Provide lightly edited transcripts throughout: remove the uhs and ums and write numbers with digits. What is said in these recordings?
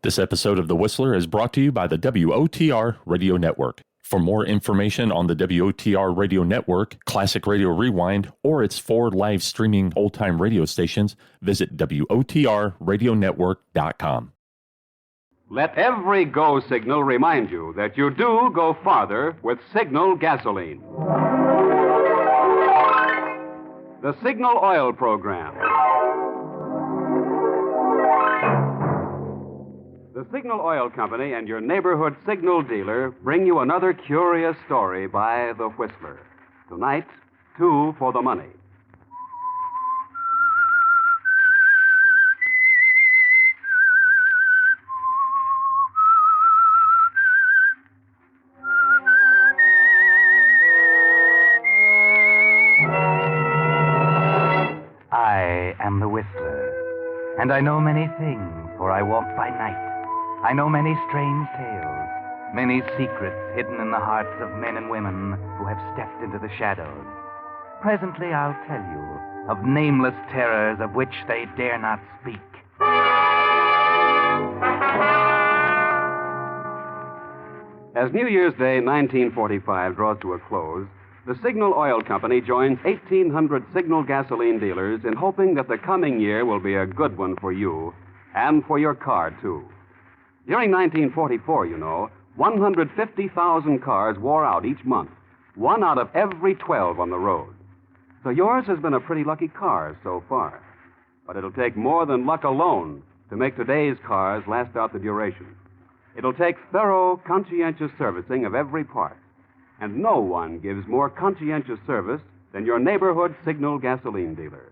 This episode of The Whistler is brought to you by the WOTR Radio Network. For more information on the WOTR Radio Network, Classic Radio Rewind, or its 4 live streaming old-time radio stations, visit WOTRradionetwork.com. Let every go signal remind you that you do go farther with Signal gasoline. The Signal Oil Program. The Signal Oil Company and your neighborhood Signal dealer bring you another curious story by The Whistler. Tonight, 2 for the money. I am the Whistler, and I know many things, for I walk by night. I know many strange tales, many secrets hidden in the hearts of men and women who have stepped into the shadows. Presently I'll tell you of nameless terrors of which they dare not speak. As New Year's Day 1945 draws to a close, the Signal Oil Company joins 1,800 Signal gasoline dealers in hoping that the coming year will be a good one for you and for your car, too. During 1944, 150,000 cars wore out each month, 1 out of every 12 on the road. So yours has been a pretty lucky car so far. But it'll take more than luck alone to make today's cars last out the duration. It'll take thorough, conscientious servicing of every part. And no one gives more conscientious service than your neighborhood Signal gasoline dealer.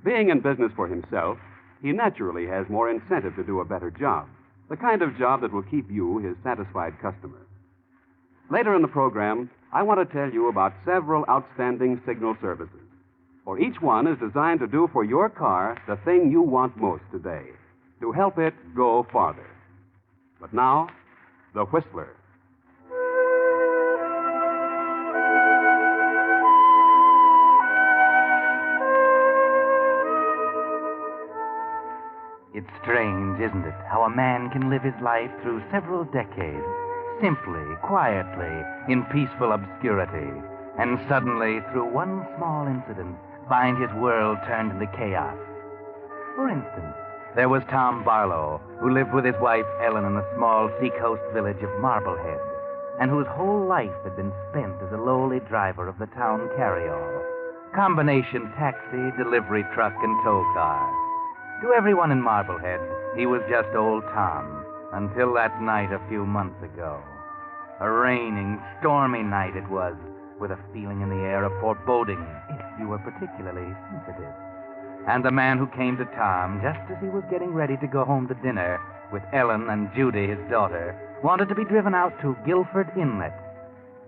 Being in business for himself, he naturally has more incentive to do a better job. The kind of job that will keep you his satisfied customer. Later in the program, I want to tell you about several outstanding Signal services. For each one is designed to do for your car the thing you want most today, to help it go farther. But now, The Whistler. It's strange, isn't it, how a man can live his life through several decades, simply, quietly, in peaceful obscurity, and suddenly, through one small incident, find his world turned into chaos. For instance, there was Tom Barlow, who lived with his wife Ellen in the small seacoast village of Marblehead, and whose whole life had been spent as a lowly driver of the town carryall, combination taxi, delivery truck, and tow car. To everyone in Marblehead, he was just old Tom, until that night a few months ago. A raining, stormy night it was, with a feeling in the air of foreboding, if you were particularly sensitive. And the man who came to Tom, just as he was getting ready to go home to dinner with Ellen and Judy, his daughter, wanted to be driven out to Guilford Inlet.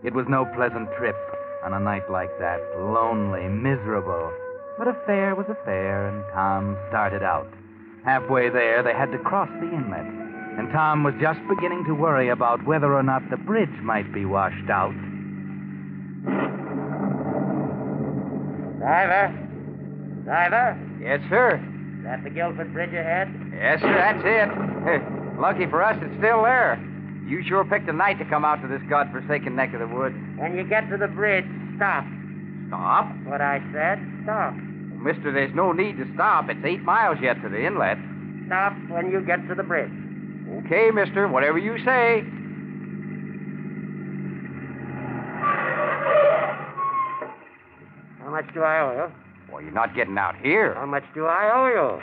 It was no pleasant trip on a night like that, lonely, miserable. But a fare was a fare, and Tom started out. Halfway there, they had to cross the inlet, and Tom was just beginning to worry about whether or not the bridge might be washed out. Driver? Yes, sir. Is that the Guilford Bridge ahead? Yes, sir, that's it. Lucky for us, it's still there. You sure picked a night to come out to this godforsaken neck of the woods. When you get to the bridge, stop. Stop? What I said, stop. Mister, there's no need to stop. It's 8 miles yet to the inlet. Stop when you get to the bridge. Okay, mister, whatever you say. How much do I owe you? Well, you're not getting out here. How much do I owe you?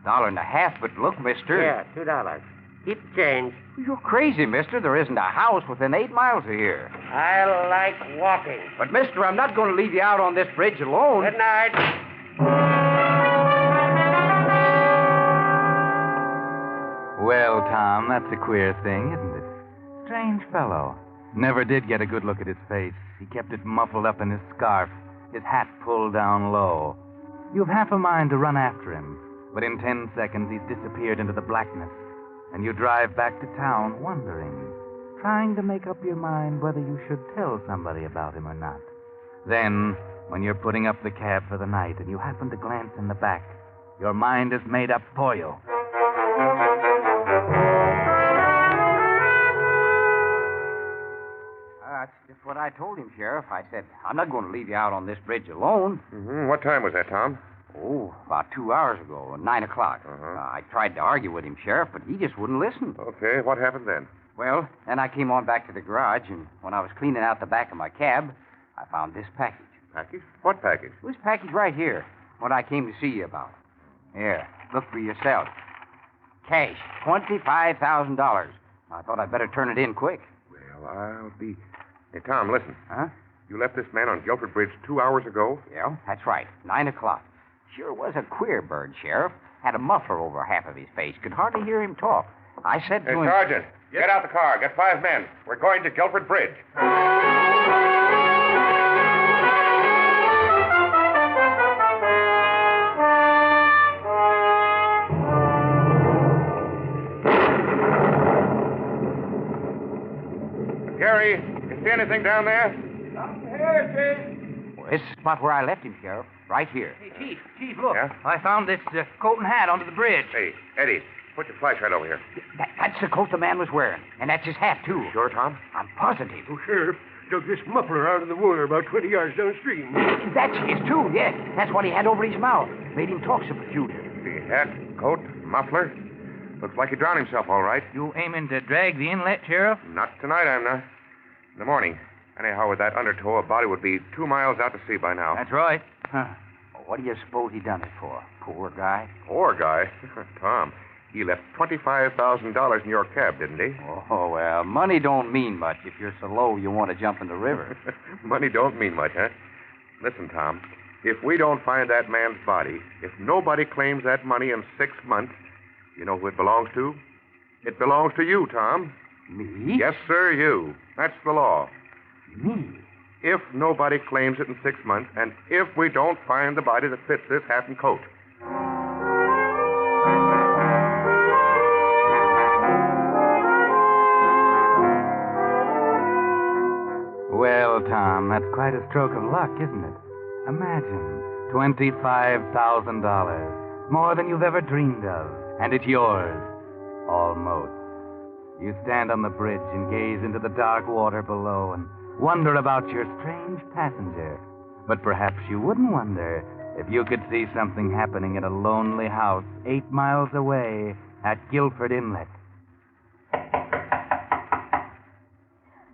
$1.50, but look, mister. Yeah, $2. Keep the change. You're crazy, mister. There isn't a house within 8 miles of here. I like walking. But, mister, I'm not going to leave you out on this bridge alone. Good night. Well, Tom, that's a queer thing, isn't it? Strange fellow. Never did get a good look at his face. He kept it muffled up in his scarf, his hat pulled down low. You've half a mind to run after him, but in 10 seconds he's disappeared into the blackness, and you drive back to town wondering, trying to make up your mind whether you should tell somebody about him or not. Then, when you're putting up the cab for the night and you happen to glance in the back, your mind is made up for you. I told him, Sheriff. I said, I'm not going to leave you out on this bridge alone. Mm-hmm. What time was that, Tom? Oh, about 2 hours ago, 9 o'clock. I tried to argue with him, Sheriff, but he just wouldn't listen. Okay, what happened then? Well, then I came on back to the garage, and when I was cleaning out the back of my cab, I found this package. Package? What package? This package right here, what I came to see you about. Here, look for yourself. Cash, $25,000. I thought I'd better turn it in quick. Well, I'll be... Hey, Tom, listen. Huh? You left this man on Guilford Bridge 2 hours ago? Yeah, that's right. 9 o'clock. Sure was a queer bird, Sheriff. Had a muffler over half of his face. Could hardly hear him talk. I said to Hey, him... Sergeant, get out the car. Get 5 men. We're going to Guilford Bridge. Gary, you see anything down there? Nothing here, Chief. Well, this is the spot where I left him, Sheriff. Right here. Hey, Chief, look. Yeah? I found this coat and hat under the bridge. Hey, Eddie, put your flashlight over here. That's the coat the man was wearing. And that's his hat, too. Sure, Tom? I'm positive. Oh, Sheriff, dug this muffler out of the water about 20 yards downstream. That's his, too, yes. That's what he had over his mouth. Made him talk so peculiar. The hat, coat, muffler. Looks like he drowned himself, all right. You aiming to drag the inlet, Sheriff? Not tonight, I'm not. In the morning. Anyhow, with that undertow, a body would be 2 miles out to sea by now. That's right. Huh. Well, what do you suppose he done it for? Poor guy. Poor guy. Tom, he left $25,000 in your cab, didn't he? Oh, well, money don't mean much if you're so low you want to jump in the river. Money don't mean much, huh? Listen, Tom, if we don't find that man's body, if nobody claims that money in 6 months, you know who it belongs to? It belongs to you, Tom. Me? Yes, sir, you. That's the law. Me? If nobody claims it in 6 months, and if we don't find the body that fits this hat and coat. Well, Tom, that's quite a stroke of luck, isn't it? Imagine, $25,000. More than you've ever dreamed of. And it's yours. Almost. You stand on the bridge and gaze into the dark water below and wonder about your strange passenger. But perhaps you wouldn't wonder if you could see something happening at a lonely house 8 miles away at Guilford Inlet.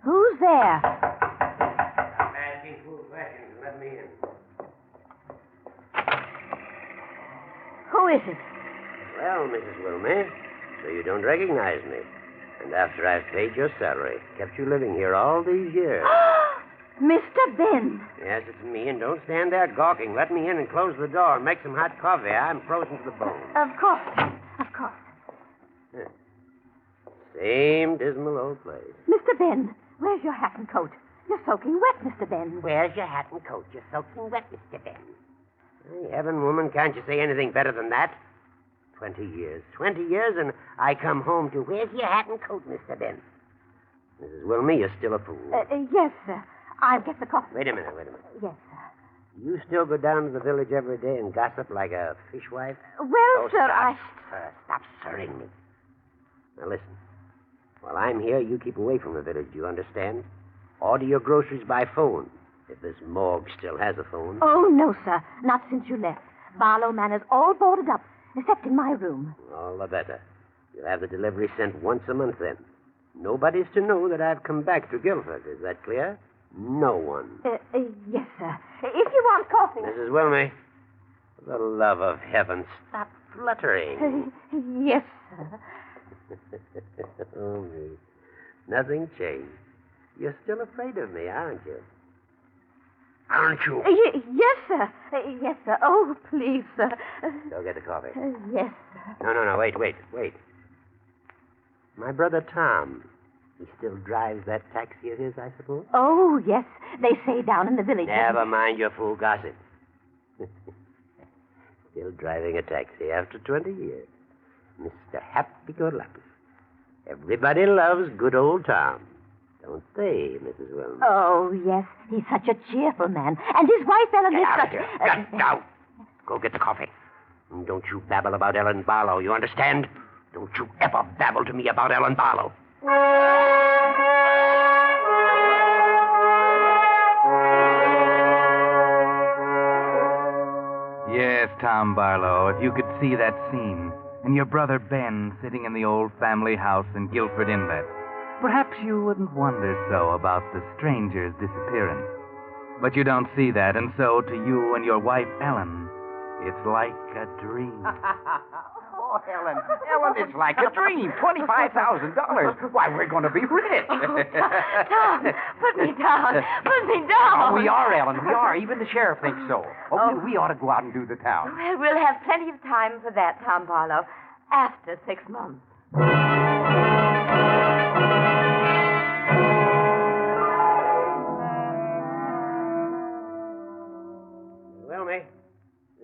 Who's there? I'm asking fool questions. Let me in. Who is it? Well, Mrs. Wilmey, so you don't recognize me. And after I've paid your salary, kept you living here all these years. Mr. Ben. Yes, it's me, and don't stand there gawking. Let me in and close the door and make some hot coffee. I'm frozen to the bone. Of course. Of course. Same dismal old place. Mr. Ben, where's your hat and coat? You're soaking wet, Mr. Ben. Where's your hat and coat? You're soaking wet, Mr. Ben. Hey, heaven, woman, can't you say anything better than that? 20 years. 20 years, and I come home to, where's your hat and coat, Mr. Ben? Mrs. Wilmey, you're still a fool. Yes, sir. I'll get the coffee. Wait a minute. Yes, sir. You still go down to the village every day and gossip like a fishwife? Well, sir, Stop stirring me. Now, listen. While I'm here, you keep away from the village, do you understand? Order your groceries by phone, if this morgue still has a phone. Oh, no, sir. Not since you left. Barlow Manor's all boarded up, except in my room. All the better. You'll have the delivery sent once a month then. Nobody's to know that I've come back to Guilford. Is that clear? No one. Yes, sir. If you want coffee... Mrs. Wilmey, for the love of heaven, stop fluttering. Yes, sir. Oh, me. Nothing changed. You're still afraid of me, aren't you? Aren't you? Yes, sir. Yes, sir. Oh, please, sir. Go get the coffee. Yes, sir. No, wait. My brother Tom, he still drives that taxi of his, I suppose? Oh, yes. They say down in the village. Never mind your fool gossip. Still driving a taxi after 20 years. Mr. Happy-Go-Lucky. Everybody loves good old Tom. Don't they, Mrs. Wilmot? Oh, yes. He's such a cheerful man. And his wife, Ellen, Get is out such... of here. Get out. Go get the coffee. And don't you babble about Ellen Barlow, you understand? Don't you ever babble to me about Ellen Barlow. Yes, Tom Barlow, if you could see that scene, and your brother Ben sitting in the old family house in Guilford Inlet, perhaps you wouldn't wonder so about the stranger's disappearance. But you don't see that, and so to you and your wife, Ellen, it's like a dream. Oh, Ellen, it's like a dream. $25,000. Why, we're going to be rich. Tom, put me down. Put me down. Oh, we are, Ellen. We are. Even the sheriff thinks so. Oh, we ought to go out and do the town. Well, we'll have plenty of time for that, Tom Barlow, after 6 months. Wilmy.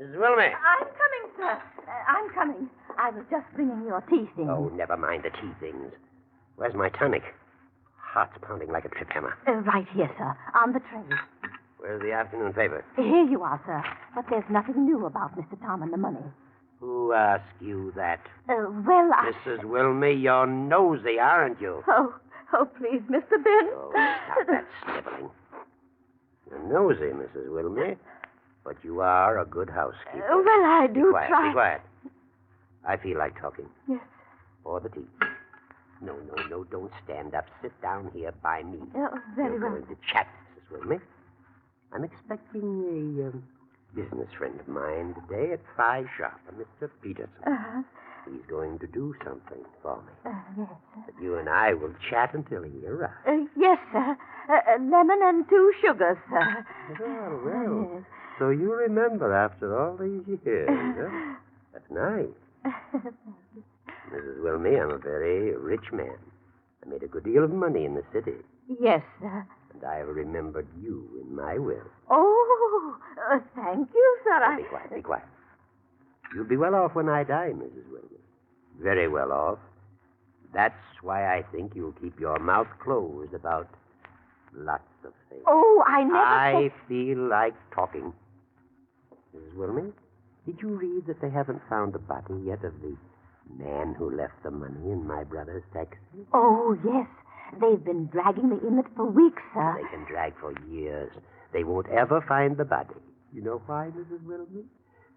Mrs. Wilmy. I'm coming, sir. I'm coming. I was just bringing your tea things. Oh, never mind the tea things. Where's my tonic? Heart's pounding like a trip hammer. Right here, sir, on the tray. Where's the afternoon paper? Here you are, sir. But there's nothing new about Mr. Tom and the money. Who asked you that? Well, Mrs. Wilmy, you're nosy, aren't you? Oh, please, Mr. Ben. Oh, stop that sniveling. You're nosy, Mrs. Wilmy, but you are a good housekeeper. Well, I do quiet, try. Be quiet. I feel like talking. Yes. Pour the tea. No, don't stand up. Sit down here by me. Oh, very We're well. going to chat, Mrs. Wilmy. I'm expecting a business friend of mine today at 5 sharp, a Mr. Peterson. Uh-huh. He's going to do something for me. Yes, sir. But you and I will chat until he arrives. Yes, sir. Lemon and 2 sugars, sir. Well. Yes. So you remember after all these years, huh? That's nice. Mrs. Wilmy, I'm a very rich man. I made a good deal of money in the city. Yes, sir. And I have remembered you in my will. Oh, thank you, sir. Now, be quiet. You'll be well off when I die, Mrs. Wilmy. Very well off. That's why I think you'll keep your mouth closed about lots of things. Oh, I feel like talking. Mrs. Wilmy, did you read that they haven't found the body yet of the man who left the money in my brother's taxi? Oh, yes. They've been dragging the inlet for weeks, sir. They can drag for years. They won't ever find the body. You know why, Mrs. Wilmy?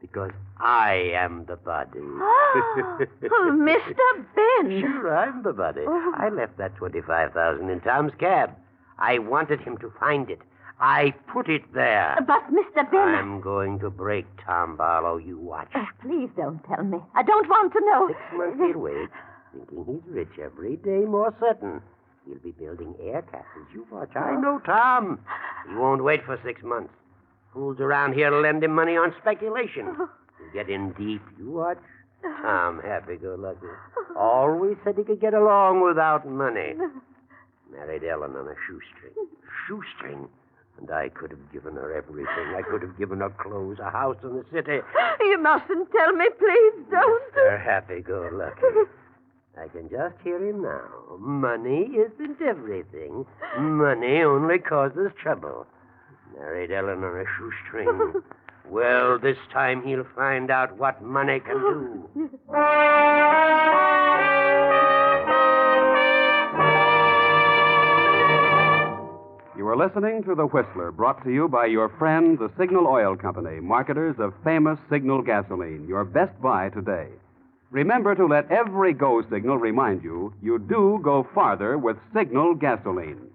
Because I am the body. Oh, Mr. Ben. Sure, I'm the body. Oh. I left that $25,000 in Tom's cab. I wanted him to find it. I put it there. But, Mr. Ben... I'm going to break Tom Barlow. You watch. Please don't tell me. I don't want to know. 6 months he'll wait, thinking he's rich every day more certain. He'll be building air castles. You watch. I know Tom. He won't wait for 6 months. Fools around here lend him money on speculation. He'll get in deep. You watch. Tom, happy-go-lucky. Always said he could get along without money. Married Ellen on a shoestring. Shoestring? And I could have given her everything. I could have given her clothes, a house in the city. You mustn't tell me, please don't. Mr. Happy-go-lucky. I can just hear him now. Money isn't everything. Money only causes trouble. Married Ellen on a shoestring. Well, this time he'll find out what money can do. You are listening to The Whistler, brought to you by your friend, the Signal Oil Company, marketers of famous Signal gasoline, your best buy today. Remember to let every go signal remind you do go farther with Signal gasoline.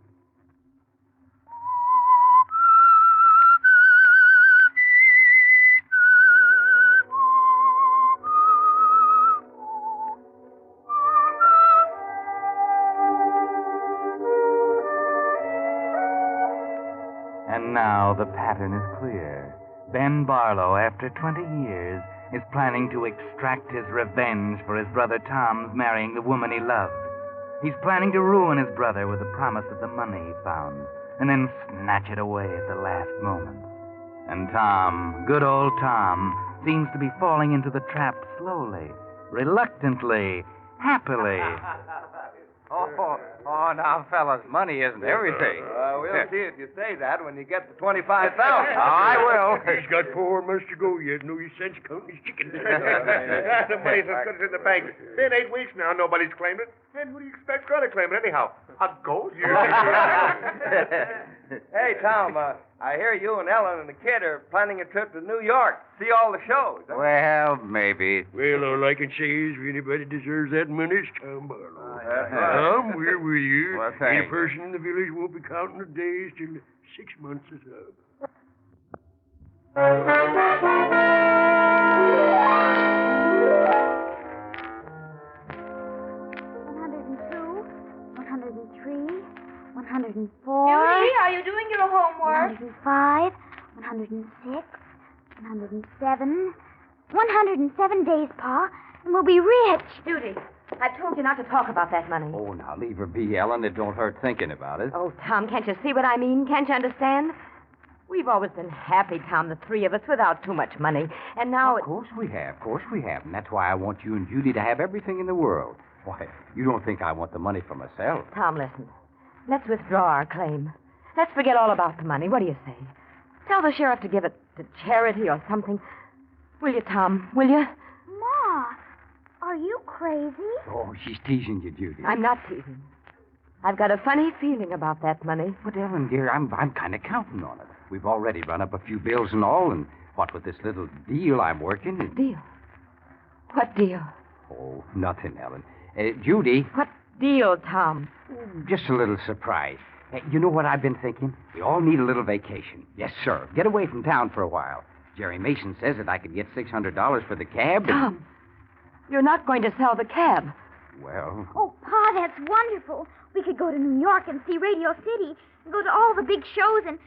And now the pattern is clear. Ben Barlow, after 20 years, is planning to extract his revenge for his brother Tom's marrying the woman he loved. He's planning to ruin his brother with the promise of the money he found, and then snatch it away at the last moment. And Tom, good old Tom, seems to be falling into the trap slowly, reluctantly, happily. Oh, now, fellas, money isn't everything. We'll see if you say that when you get the $25,000. I will. He's got 4 months to go yet. No use sense counting his chickens. The money's as good as in the bank. In 8 weeks now, nobody's claimed it. And who do you expect's going to claim it anyhow? A ghost? Hey, Tom, I hear you and Ellen and the kid are planning a trip to New York. See all the shows. Huh? Well, maybe. Well, all I can say is if anybody deserves that money, it's Tom Barlow. Tom, we're with you. Well, Any thanks. person in the village won't be counting the days till 6 months is up. 104. Judy, are you doing your homework? 105, 106, 107. 107 days, Pa, and we'll be rich. Judy, I told you not to talk about that money. Oh, now leave her be, Ellen. It don't hurt thinking about it. Oh, Tom, can't you see what I mean? Can't you understand? We've always been happy, Tom, the three of us, without too much money. And now Of course we have. And that's why I want you and Judy to have everything in the world. Why, you don't think I want the money for myself. Tom, listen. Let's withdraw our claim. Let's forget all about the money. What do you say? Tell the sheriff to give it to charity or something. Will you, Tom? Will you? Ma, are you crazy? Oh, she's teasing you, Judy. I'm not teasing. I've got a funny feeling about that money. But, Ellen, dear, I'm kind of counting on it. We've already run up a few bills and all, and what with this little deal I'm working... Deal? What deal? Oh, nothing, Ellen. Judy... What deal, Tom? Just a little surprise. You know what I've been thinking? We all need a little vacation. Yes, sir. Get away from town for a while. Jerry Mason says that I could get $600 for the cab. Tom, you're not going to sell the cab. Well... Oh, Pa, that's wonderful. We could go to New York and see Radio City and go to all the big shows and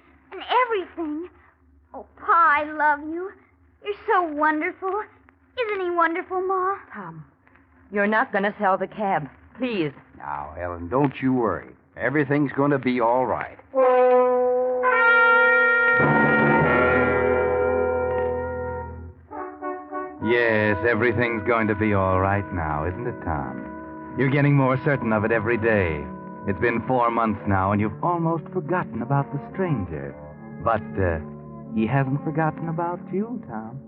everything. Oh, Pa, I love you. You're so wonderful. Isn't he wonderful, Ma? Tom, you're not going to sell the cab. Please. Now, Ellen, don't you worry. Everything's going to be all right. Yes, everything's going to be all right now, isn't it, Tom? You're getting more certain of it every day. It's been 4 months now, and you've almost forgotten about the stranger. But he hasn't forgotten about you, Tom.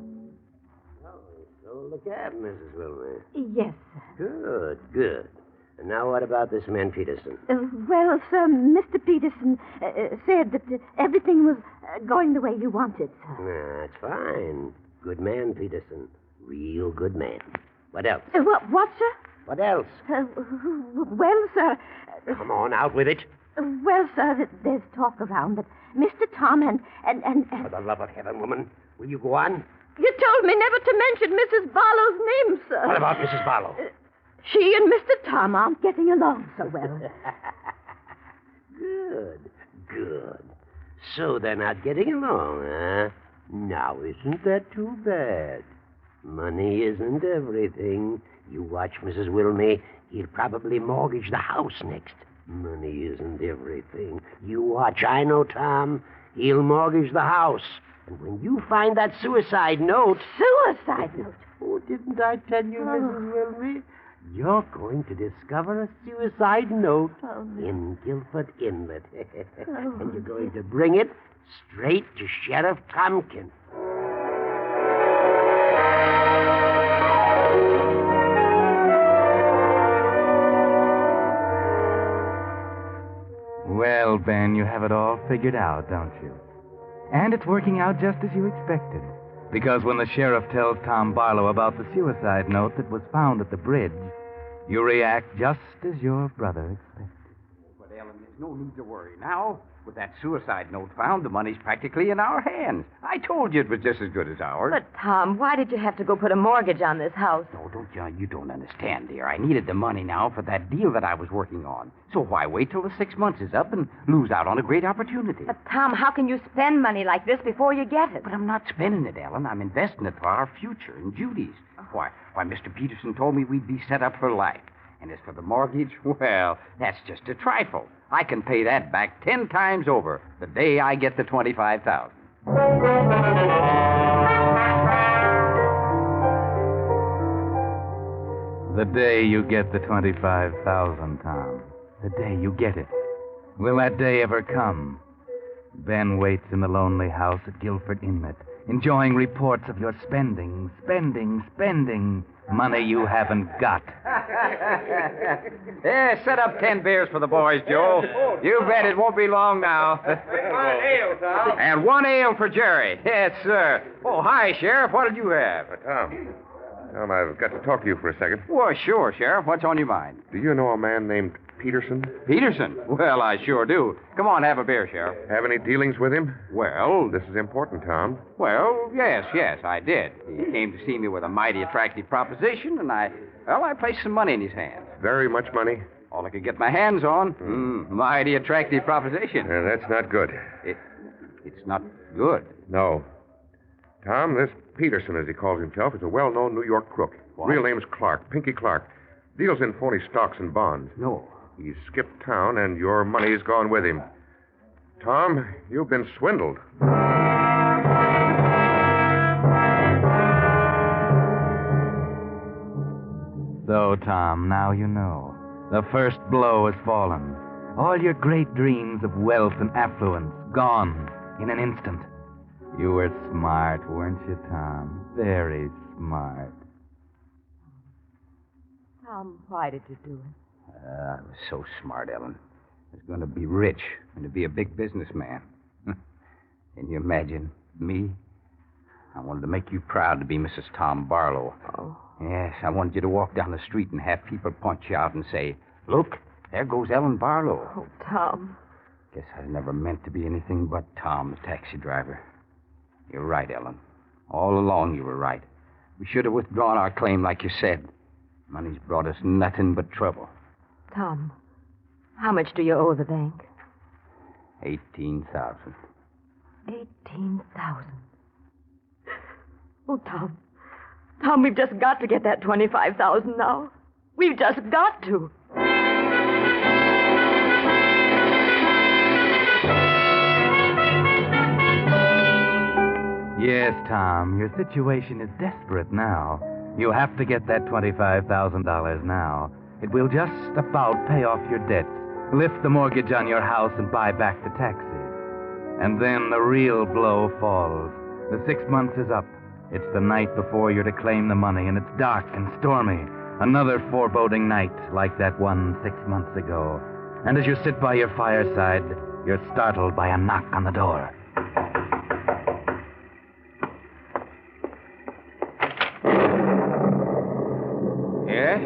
Oh, so look at Mrs. Wilmer. Yes, Good, good. And now what about this man Peterson? Well, sir, Mr. Peterson said that everything was going the way you wanted, sir. That's fine. Good man, Peterson. Real good man. What else? What, sir? What else? Well, sir... Come on, out with it. Well, sir, there's talk around that Mr. Tom and... For the love of heaven, woman, will you go on? You told me never to mention Mrs. Barlow's name, sir. What about Mrs. Barlow? She and Mr. Tom aren't getting along so well. Good. So they're not getting along, huh? Now, isn't that too bad? Money isn't everything. You watch Mrs. Wilmey. He'll probably mortgage the house next. Money isn't everything. You watch. I know, Tom. He'll mortgage the house. And when you find that suicide note... Suicide note? Oh, didn't I tell you, Mrs. Wilmey? You're going to discover a suicide note in Guilford Inlet. And you're going to bring it straight to Sheriff Tompkins. Well, Ben, you have it all figured out, don't you? And it's working out just as you expected. Because when the sheriff tells Tom Barlow about the suicide note that was found at the bridge, you react just as your brother expected. But, Ellen, there's no need to worry now. With that suicide note found, the money's practically in our hands. I told you it was just as good as ours. But, Tom, why did you have to go put a mortgage on this house? No, you don't understand, dear. I needed the money now for that deal that I was working on. So why wait till the 6 months is up and lose out on a great opportunity? But, Tom, how can you spend money like this before you get it? But I'm not spending it, Ellen. I'm investing it for our future and Judy's. Why, Mr. Peterson told me we'd be set up for life. And as for the mortgage, well, that's just a trifle. I can pay that back 10 times over the day I get the $25,000. The day you get the $25,000, Tom. The day you get it. Will that day ever come? Ben waits in the lonely house at Guilford Inlet, enjoying reports of your spending, Money you haven't got. Yeah, set up 10 beers for the boys, Joe. You bet it won't be long now. One ale, Tom. And 1 ale for Jerry. Yes, sir. Oh, hi, Sheriff. What did you have? Tom, I've got to talk to you for a second. Well, sure, Sheriff. What's on your mind? Do you know a man named Peterson? Peterson? Well, I sure do. Come on, have a beer, Sheriff. Have any dealings with him? Well, This is important, Tom. well, yes, I did. He came to see me with a mighty attractive proposition, and I placed some money in his hands. Very much money? All I could get my hands on. Mighty attractive proposition. That's not good. It's not good. No. Tom, this Peterson, as he calls himself, is a well-known New York crook. What? Real name's Clark, Pinky Clark. Deals in phony stocks and bonds. No. He's skipped town, and your money's gone with him. Tom, you've been swindled. So, Tom, now you know. The first blow has fallen. All your great dreams of wealth and affluence gone in an instant. You were smart, weren't you, Tom? Very smart. Tom, why did you do it? I was so smart, Ellen. I was going to be rich and to be a big businessman. Can you imagine me? I wanted to make you proud to be Mrs. Tom Barlow. Oh. Yes, I wanted you to walk down the street and have people point you out and say, "Look, there goes Ellen Barlow." Oh, Tom. Guess I never meant to be anything but Tom, the taxi driver. You're right, Ellen. All along you were right. We should have withdrawn our claim like you said. Money's brought us nothing but trouble. Tom, how much do you owe the bank? 18,000. 18,000. Oh, Tom. Tom, we've just got to get that 25,000 now. We've just got to. Yes, Tom, your situation is desperate now. You have to get that $25,000 now. It will just about pay off your debts, lift the mortgage on your house, and buy back the taxi. And then the real blow falls. The 6 months is up. It's the night before you're to claim the money, and it's dark and stormy. Another foreboding night like that one 6 months ago. And as you sit by your fireside, you're startled by a knock on the door. Yes?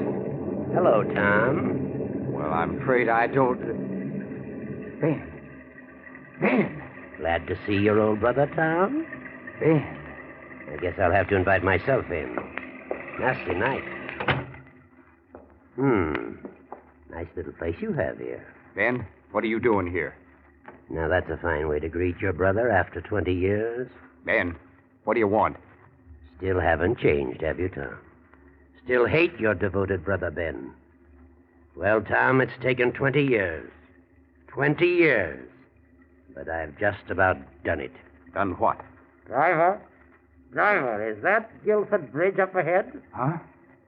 Hello, Tom. Well, I'm afraid I don't... Ben. Glad to see your old brother, Tom. Ben. I guess I'll have to invite myself in. Nasty night. Nice little place you have here. Ben, what are you doing here? Now, that's a fine way to greet your brother after 20 years. Ben, what do you want? Still haven't changed, have you, Tom? Still hate your devoted brother, Ben. Well, Tom, it's taken 20 years. 20 years. But I've just about done it. Done what? Driver, is that Guilford Bridge up ahead? Huh?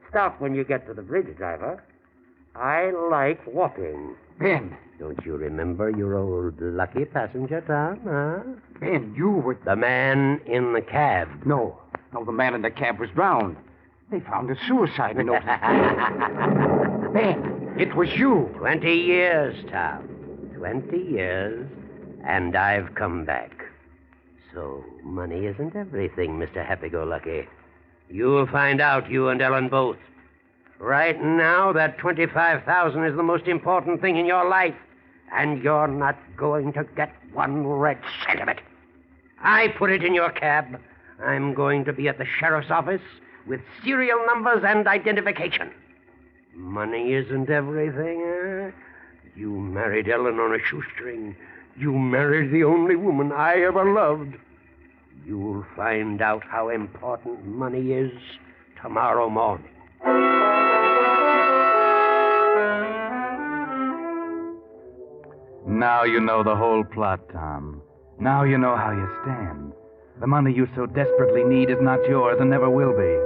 Stop when you get to the bridge, driver. I like walking. Ben. Don't you remember your old lucky passenger, Tom, huh? Ben, you were... The man in the cab. No, the man in the cab was drowned. They found a suicide note. Ben, it was you. 20 years, Tom. 20 years, and I've come back. So money isn't everything, Mr. Happy-Go-Lucky. You'll find out, you and Ellen both. Right now, that 25,000 is the most important thing in your life, and you're not going to get one red cent of it. I put it in your cab. I'm going to be at the sheriff's office with serial numbers and identification. Money isn't everything, eh? You married Ellen on a shoestring. You married the only woman I ever loved. You'll find out how important money is tomorrow morning. Now you know the whole plot, Tom. Now you know how you stand. The money you so desperately need is not yours and never will be.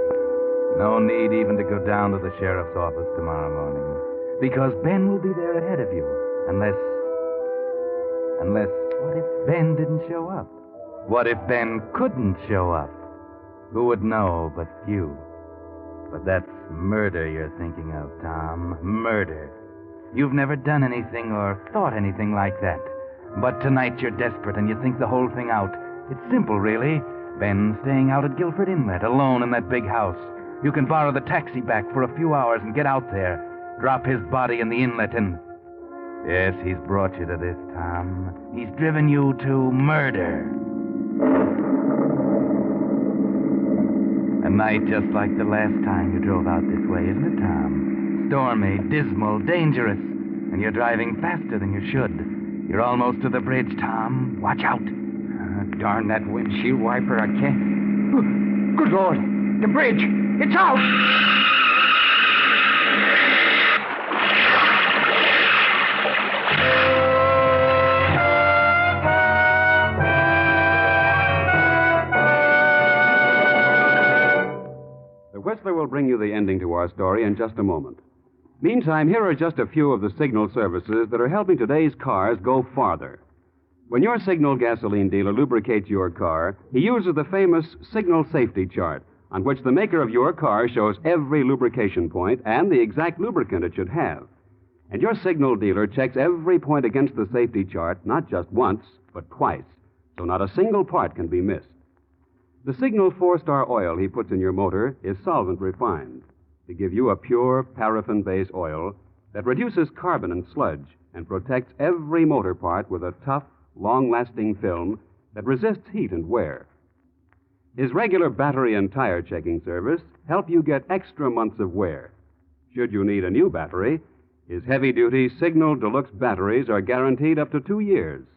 No need even to go down to the sheriff's office tomorrow morning, because Ben will be there ahead of you, unless, what if Ben didn't show up? What if Ben couldn't show up? Who would know but you? But that's murder you're thinking of, Tom. Murder. You've never done anything or thought anything like that. But tonight you're desperate and you think the whole thing out. It's simple, really. Ben's staying out at Guilford Inlet, alone in that big house. You can borrow the taxi back for a few hours and get out there. Drop his body in the inlet and... Yes, he's brought you to this, Tom. He's driven you to murder. A night just like the last time you drove out this way, isn't it, Tom? Stormy, dismal, dangerous. And you're driving faster than you should. You're almost to the bridge, Tom. Watch out. Darn that windshield wiper, I can't... Good Lord! The bridge! It's out! The Whistler will bring you the ending to our story in just a moment. Meantime, here are just a few of the signal services that are helping today's cars go farther. When your Signal gasoline dealer lubricates your car, he uses the famous Signal Safety Chart, on which the maker of your car shows every lubrication point and the exact lubricant it should have. And your Signal dealer checks every point against the safety chart, not just once, but twice, so not a single part can be missed. The Signal 4-star oil he puts in your motor is solvent refined to give you a pure paraffin-based oil that reduces carbon and sludge and protects every motor part with a tough, long-lasting film that resists heat and wear. His regular battery and tire checking service help you get extra months of wear. Should you need a new battery, his heavy-duty Signal Deluxe batteries are guaranteed up to 2 years.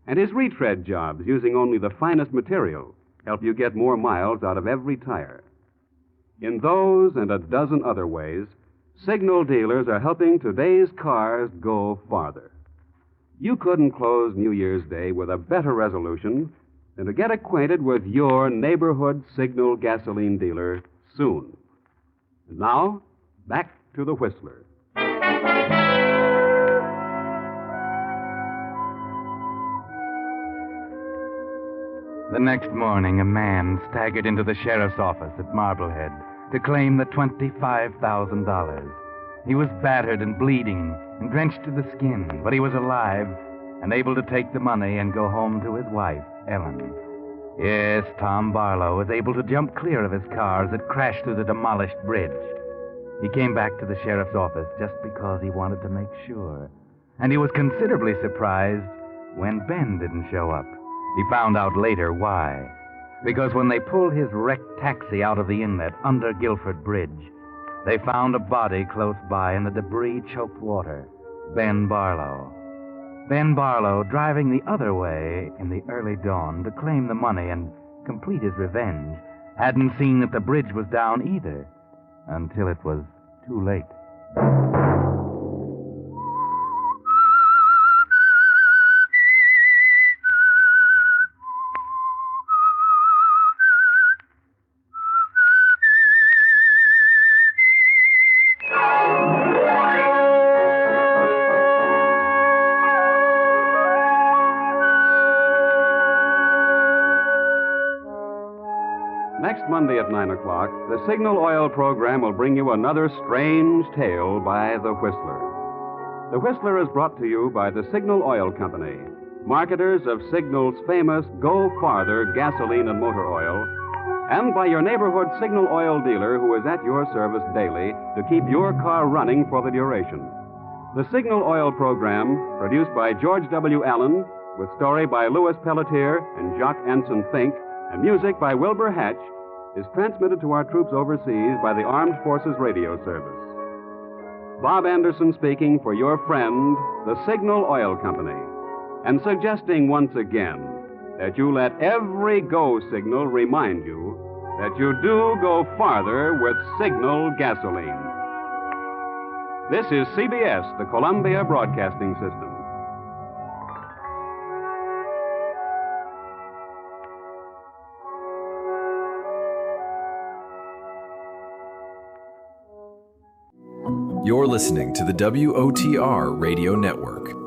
And his retread jobs, using only the finest material, help you get more miles out of every tire. In those and a dozen other ways, Signal dealers are helping today's cars go farther. You couldn't close New Year's Day with a better resolution than to get acquainted with your neighborhood Signal gasoline dealer soon. And now, back to the Whistler. The next morning, a man staggered into the sheriff's office at Marblehead to claim the $25,000. He was battered and bleeding and drenched to the skin, but he was alive and able to take the money and go home to his wife, Ellen. Yes, Tom Barlow was able to jump clear of his car as it crashed through the demolished bridge. He came back to the sheriff's office just because he wanted to make sure. And he was considerably surprised when Ben didn't show up. He found out later why. Because when they pulled his wrecked taxi out of the inlet under Guilford Bridge, they found a body close by in the debris-choked water. Ben Barlow. Ben Barlow driving the other way in the early dawn to claim the money and complete his revenge hadn't seen that the bridge was down either until it was too late. Next Monday at 9 o'clock, the Signal Oil program will bring you another strange tale by The Whistler. The Whistler is brought to you by the Signal Oil Company, marketers of Signal's famous Go Farther gasoline and motor oil, and by your neighborhood Signal Oil dealer who is at your service daily to keep your car running for the duration. The Signal Oil program, produced by George W. Allen, with story by Louis Pelletier and Jacques Anson Fink, and music by Wilbur Hatch, is transmitted to our troops overseas by the Armed Forces Radio Service. Bob Anderson speaking for your friend, the Signal Oil Company, and suggesting once again that you let every go signal remind you that you do go farther with Signal gasoline. This is CBS, the Columbia Broadcasting System. You're listening to the WOTR Radio Network.